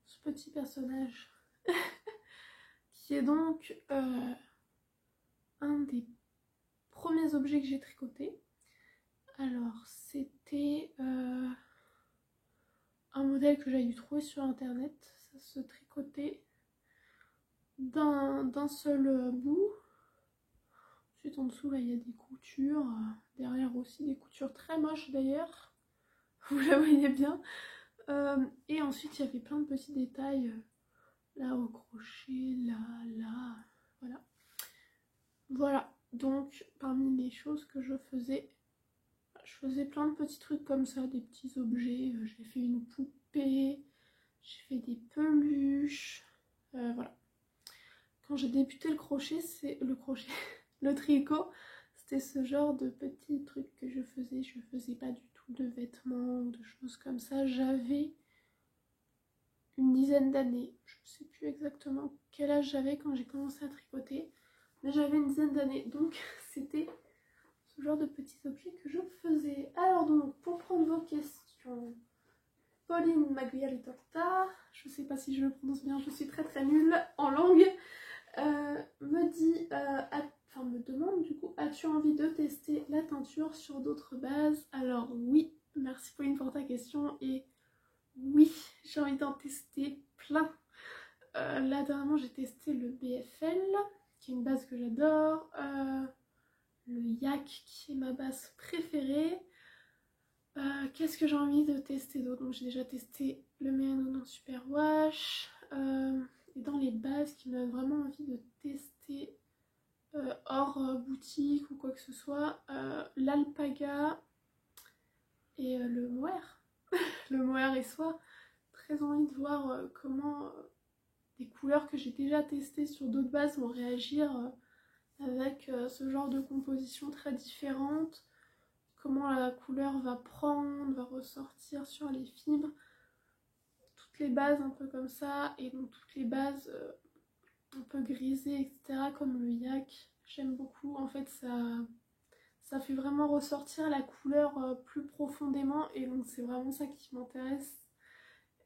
ce petit personnage qui est donc un des premiers objets que j'ai tricoté. Alors c'était un modèle que j'avais dû trouver sur internet. Ça se tricotait d'un seul bout. Ensuite en dessous là il y a des coutures, derrière aussi des coutures très moches d'ailleurs, vous la voyez bien. Et ensuite il y avait plein de petits détails, là au crochet, là, voilà. Voilà, donc parmi les choses que je faisais plein de petits trucs comme ça, des petits objets. J'ai fait une poupée, j'ai fait des peluches, voilà. Quand j'ai débuté le crochet, le tricot, c'était ce genre de petits trucs que je faisais pas du tout de vêtements ou de choses comme ça. J'avais une dizaine d'années. Je ne sais plus exactement quel âge j'avais quand j'ai commencé à tricoter, mais j'avais une dizaine d'années, donc c'était ce genre de petits objets que je faisais. Alors donc, pour prendre vos questions, Pauline Magliari-Torta, je ne sais pas si je le prononce bien, je suis très nulle en langue, me dit, me demande du coup, as-tu envie de tester la teinture sur d'autres bases? Alors oui, merci Pauline pour ta question, et oui, j'ai envie d'en tester plein. Là dernièrement j'ai testé le BFL, qui est une base que j'adore, le Yak qui est ma base préférée. Qu'est-ce que j'ai envie de tester d'autre? Donc j'ai déjà testé le Merino Super Wash, et dans les bases qui me donnent vraiment envie de tester hors boutique ou quoi que ce soit, l'Alpaga et le Mohair. Le Mohair et soie. Très envie de voir comment des couleurs que j'ai déjà testées sur d'autres bases vont réagir avec ce genre de composition très différente. Comment la couleur va prendre, va ressortir sur les fibres. Toutes les bases un peu comme ça, et donc toutes les bases un peu grisées, etc. comme le Yak. J'aime beaucoup. En fait, ça fait vraiment ressortir la couleur plus profondément, et donc c'est vraiment ça qui m'intéresse.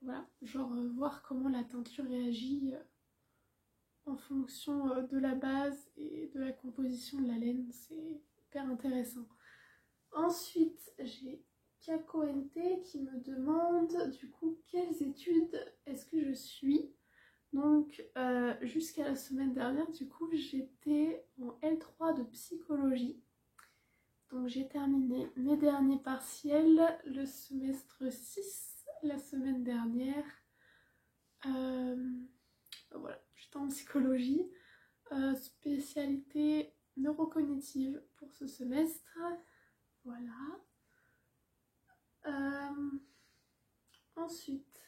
Voilà, genre voir comment la teinture réagit en fonction de la base et de la composition de la laine, c'est hyper intéressant. Ensuite, j'ai Kako NT qui me demande du coup quelles études est-ce que je suis. Donc jusqu'à la semaine dernière, du coup j'étais en L3 de psychologie. Donc j'ai terminé mes derniers partiels, le semestre 6 la semaine dernière. Voilà, j'étais en psychologie, spécialité neurocognitive pour ce semestre. Voilà. Ensuite,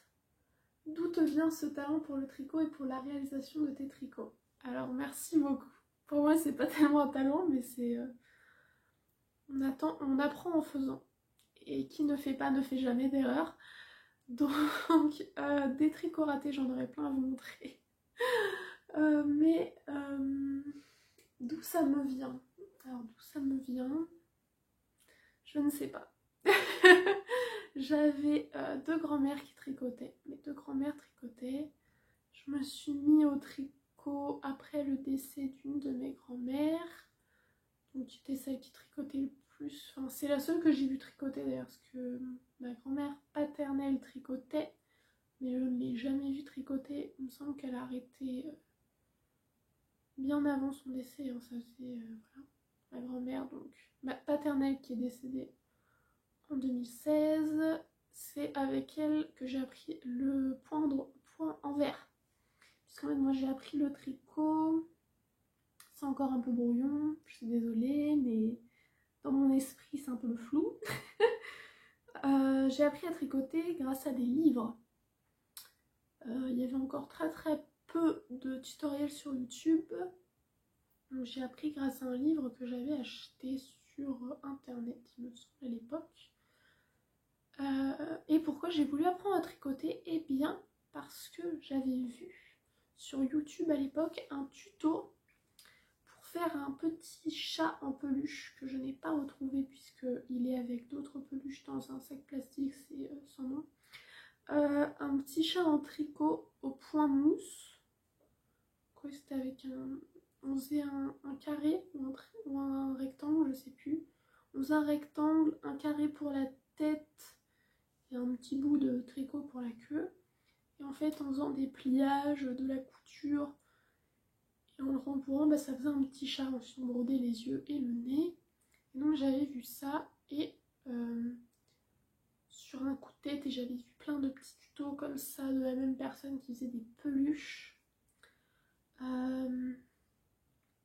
d'où te vient ce talent pour le tricot et pour la réalisation de tes tricots? Alors merci beaucoup. Pour moi c'est pas tellement un talent, mais c'est on apprend en faisant. Et qui ne fait pas ne fait jamais d'erreur. Donc des tricots ratés, j'en aurais plein à vous montrer. Mais d'où ça me vient? Alors d'où ça me vient? Je ne sais pas. J'avais deux grand-mères qui tricotaient. Mes deux grand-mères tricotaient. Je me suis mis au tricot après le décès d'une de mes grand-mères. Donc c'était celle qui tricotait le plus. Enfin, c'est la seule que j'ai vu tricoter d'ailleurs, parce que ma grand-mère paternelle tricotait, mais je ne l'ai jamais vue tricoter. Il me semble qu'elle a arrêté bien avant son décès. Hein. Ça faisait voilà, ma grand-mère, donc ma paternelle qui est décédée en 2016, c'est avec elle que j'ai appris le point envers. Parce qu'en fait, moi j'ai appris le tricot, c'est encore un peu brouillon, je suis désolée, mais dans mon esprit c'est un peu flou. J'ai appris à tricoter grâce à des livres. Il y avait encore très peu de tutoriels sur YouTube. Donc j'ai appris grâce à un livre que j'avais acheté sur internet, il me semble, à l'époque. Et pourquoi j'ai voulu apprendre à tricoter? Eh bien parce que j'avais vu sur YouTube à l'époque un tuto pour faire un petit chat en peluche que je n'ai pas retrouvé puisqu'il est avec d'autres peluches dans un sac plastique, c'est son nom. Un petit chat en tricot au point mousse. Quoi, c'était avec on faisait un carré ou un rectangle, je sais plus. On faisait un rectangle, un carré pour la tête et un petit bout de tricot pour la queue. Et en fait, en faisant des pliages, de la couture et en le rembourrant, bah, ça faisait un petit chat. Ensuite, on brodait les yeux et le nez. Et donc, j'avais vu ça et sur un coup de tête, et j'avais vu plein de petits tutos comme ça de la même personne qui faisait des peluches.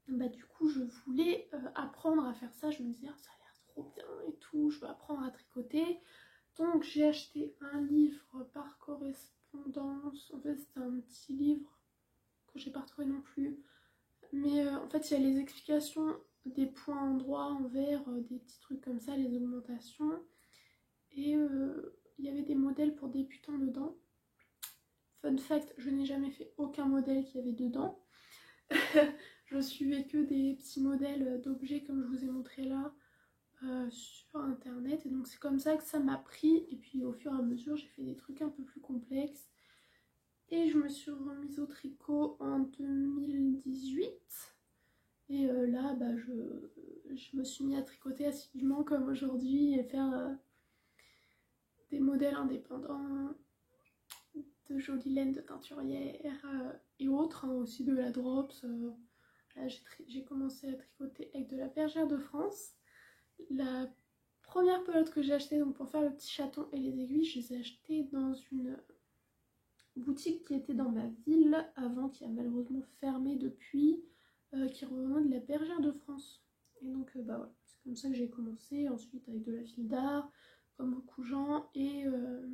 Bah, du coup, je voulais apprendre à faire ça. Je me disais, oh, ça a l'air trop bien et tout, je veux apprendre à tricoter. Donc j'ai acheté un livre par correspondance. En fait c'était un petit livre que j'ai pas retrouvé non plus. Mais en fait il y a les explications des points endroits, envers, des petits trucs comme ça, les augmentations. Et il y avait des modèles pour débutants dedans. Fun fact, je n'ai jamais fait aucun modèle qu'il y avait dedans. Je suivais que des petits modèles d'objets comme je vous ai montré là sur internet. Et donc c'est comme ça que ça m'a pris. Et puis au fur et à mesure, j'ai fait des trucs un peu plus complexes. Et je me suis remise au tricot en 2018. Et là, bah, je me suis mis à tricoter assidûment comme aujourd'hui et faire des modèles indépendants, de jolies laines de teinturière et autres, hein, aussi de la drops. Là, j'ai commencé à tricoter avec de la bergère de France. La première pelote que j'ai achetée donc pour faire le petit chaton et les aiguilles, je les ai achetées dans une boutique qui était dans ma ville avant, qui a malheureusement fermé depuis, qui revend de la bergère de France. Et donc bah voilà, c'est comme ça que j'ai commencé, ensuite avec de la fil d'art, comme beaucoup de gens, et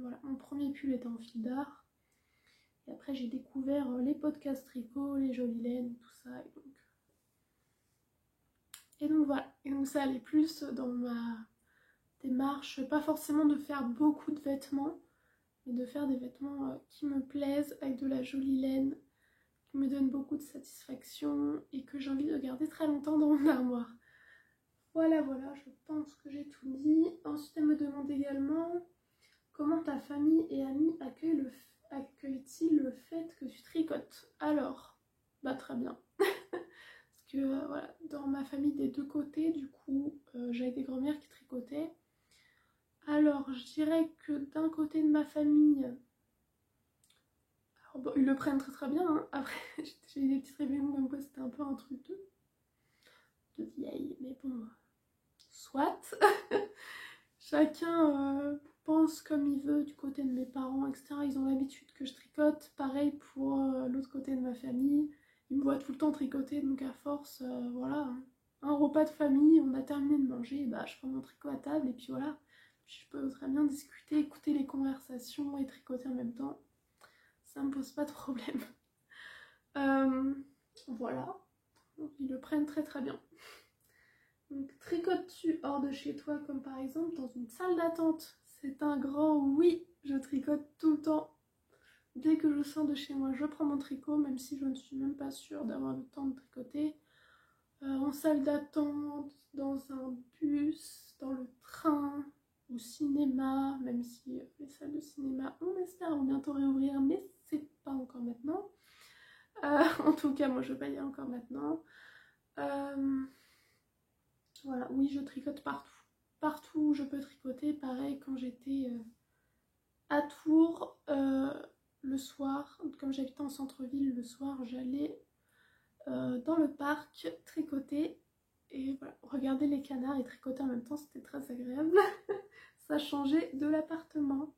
voilà, mon premier pull était en fil d'art. Et après j'ai découvert les podcasts tricot, les jolies laines, tout ça, et donc voilà, et donc ça allait plus dans ma démarche, pas forcément de faire beaucoup de vêtements, mais de faire des vêtements qui me plaisent, avec de la jolie laine, qui me donne beaucoup de satisfaction et que j'ai envie de garder très longtemps dans mon armoire. Voilà, je pense que j'ai tout dit. Ensuite, elle me demande également comment ta famille et amis accueillent-ils le fait que tu tricotes. Alors, bah très bien. Parce que voilà, dans ma famille des deux côtés, du coup, j'avais des grand-mères qui tricotaient. Alors, je dirais que d'un côté de ma famille, alors, bon, ils le prennent très très bien, hein. Après, j'ai eu des petites révélations comme quoi c'était un peu un truc de vieille, mais bon, soit. Chacun pense comme il veut du côté de mes parents, etc. Ils ont l'habitude que je tricote. Pareil pour l'autre côté de ma famille. Ils me voient tout le temps tricoter, donc à force, voilà, un repas de famille, on a terminé de manger, bah, je prends mon tricot à table et puis voilà. Je peux très bien discuter, écouter les conversations et tricoter en même temps. Ça me pose pas de problème. Voilà, ils le prennent très très bien. Donc tricotes-tu hors de chez toi, comme par exemple dans une salle d'attente? C'est un grand oui, je tricote tout le temps. Dès que je sors de chez moi, je prends mon tricot, même si je ne suis même pas sûre d'avoir le temps de tricoter. En salle d'attente, dans un bus, dans le train, au cinéma, même si les salles de cinéma, on espère, vont bientôt réouvrir, mais c'est pas encore maintenant. En tout cas, moi je vais pas y aller encore maintenant. Voilà, oui, je tricote partout. Partout où je peux tricoter. Pareil, quand j'étais à Tours, le soir, comme j'habitais en centre-ville, le soir, j'allais dans le parc tricoter. Et voilà, regarder les canards et tricoter en même temps, c'était très agréable. Ça changeait de l'appartement.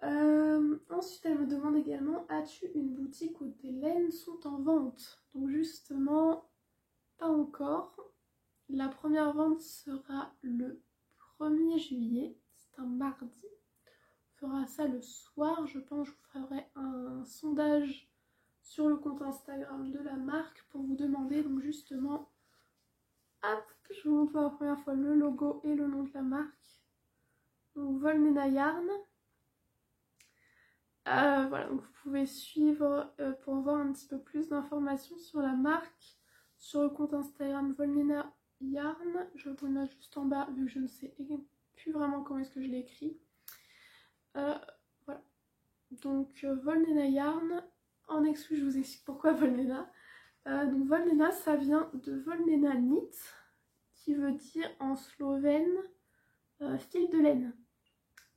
Ensuite, elle me demande également, as-tu une boutique où tes laines sont en vente? Donc justement, pas encore. La première vente sera le 1er juillet, c'est un mardi. On fera ça le soir, je pense. Je vous ferai un sondage sur le compte Instagram de la marque pour vous demander, donc justement, hop, je vous montre pour la première fois le logo et le nom de la marque. Donc Volnena Yarn. Voilà, donc vous pouvez suivre pour voir un petit peu plus d'informations sur la marque sur le compte Instagram Volnena Yarn. Je vous le mets juste en bas vu que je ne sais plus vraiment comment est-ce que je l'ai écrit. Voilà, donc Volnena Yarn. En exclu, je vous explique pourquoi Volnena. Donc Volnena, ça vient de Volnena Knit, qui veut dire en slovène fil de laine.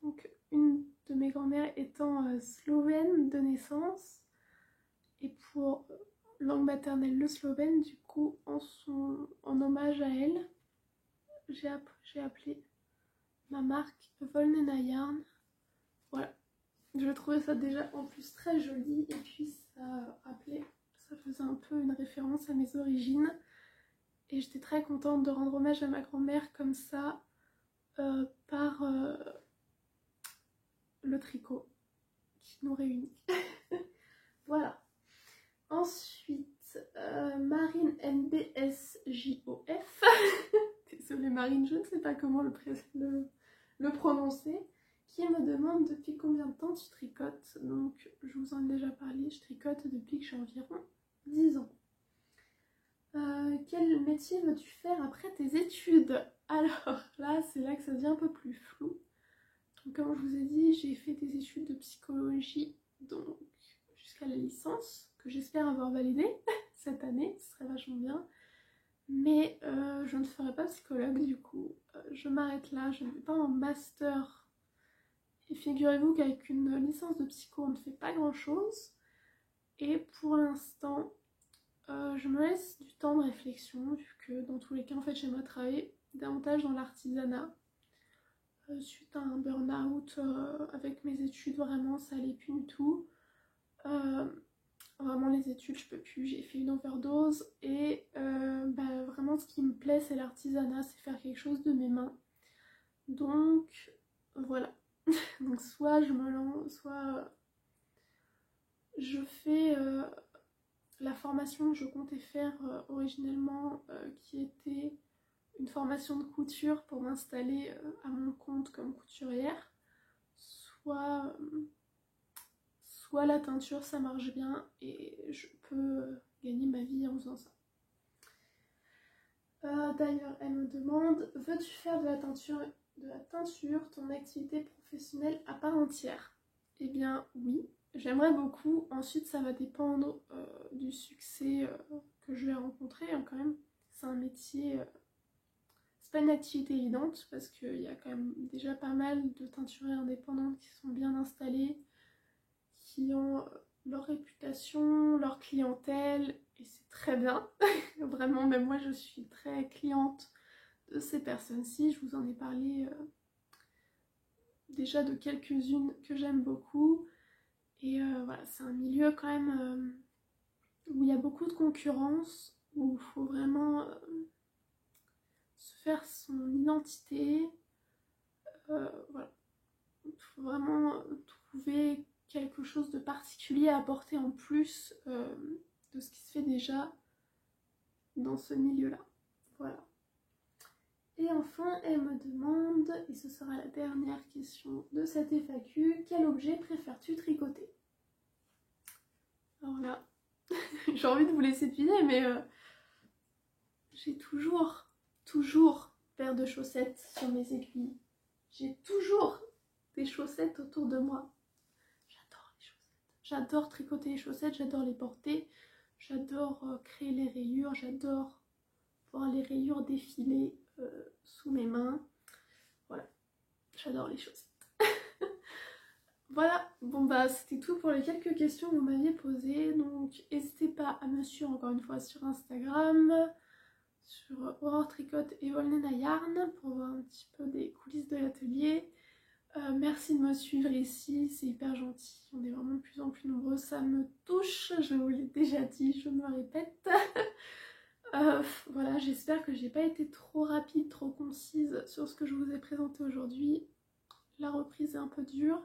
Donc une de mes grand-mères étant slovène de naissance, et pour langue maternelle le slovène, du coup en hommage à elle, j'ai appelé ma marque Volnena Yarn. Voilà, je trouvais ça déjà en plus très joli, et puis ça faisait un peu une référence à mes origines, et j'étais très contente de rendre hommage à ma grand-mère comme ça par le tricot qui nous réunit. Voilà. Ensuite, Marine NBSJOF, désolée Marine, je ne sais pas comment le prononcer, qui me demande depuis combien de temps tu tricotes. Donc je vous en ai déjà parlé, je tricote depuis que j'ai environ 10 ans. Quel métier veux-tu faire après tes études? Alors là, c'est là que ça devient un peu plus flou. Donc, comme je vous ai dit, j'ai fait des études de psychologie, donc jusqu'à la licence, que j'espère avoir validée cette année, ce serait vachement bien. Mais je ne ferai pas psychologue du coup. Je m'arrête là, je ne vais pas en master. Et figurez-vous qu'avec une licence de psycho, on ne fait pas grand-chose. Et pour l'instant, je me laisse du temps de réflexion, vu que dans tous les cas, en fait, j'aimerais travailler davantage dans l'artisanat. Suite à un burn-out avec mes études, vraiment, ça allait plus du tout. Vraiment, les études, je peux plus, j'ai fait une overdose. Et vraiment, ce qui me plaît, c'est l'artisanat, c'est faire quelque chose de mes mains. Donc, voilà. Donc, soit je me lance, soit je fais la formation que je comptais faire originellement, qui était une formation de couture pour m'installer à mon compte comme couturière, soit la teinture, ça marche bien et je peux gagner ma vie en faisant ça. D'ailleurs, elle me demande, veux-tu faire de la teinture ton activité professionnelle à part entière? Eh bien oui, j'aimerais beaucoup. Ensuite, ça va dépendre du succès que je vais rencontrer, hein, quand même. C'est un métier, c'est pas une activité évidente parce qu'il y a quand même déjà pas mal de teinturiers indépendantes qui sont bien installées, qui ont leur réputation, leur clientèle, et c'est très bien. Vraiment, même moi je suis très cliente de ces personnes-ci. Je vous en ai parlé déjà de quelques-unes que j'aime beaucoup. Et voilà, c'est un milieu quand même où il y a beaucoup de concurrence, où il faut vraiment se faire son identité. Voilà, il faut vraiment trouver quelque chose de particulier à apporter en plus de ce qui se fait déjà dans ce milieu-là. Voilà. Et enfin, elle me demande, et ce sera la dernière question de cette FAQ, quel objet préfères-tu tricoter? Alors là, j'ai envie de vous laisser deviner, mais j'ai toujours paire de chaussettes sur mes aiguilles. J'ai toujours des chaussettes autour de moi. J'adore les chaussettes. J'adore tricoter les chaussettes, j'adore les porter, j'adore créer les rayures, j'adore voir les rayures défiler sous mes mains. Voilà, j'adore les chaussettes. Voilà, bon bah c'était tout pour les quelques questions que vous m'aviez posées. Donc n'hésitez pas à me suivre encore une fois sur Instagram, sur Aurore Tricote et Volnena Yarn pour voir un petit peu des coulisses de l'atelier. Merci de me suivre ici, c'est hyper gentil, on est vraiment de plus en plus nombreux, ça me touche, je vous l'ai déjà dit, je me répète. Voilà, j'espère que j'ai pas été trop rapide, trop concise sur ce que je vous ai présenté aujourd'hui. La reprise est un peu dure.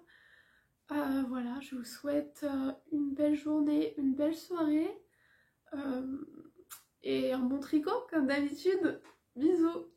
Voilà, je vous souhaite une belle journée, une belle soirée et un bon tricot comme d'habitude. Bisous!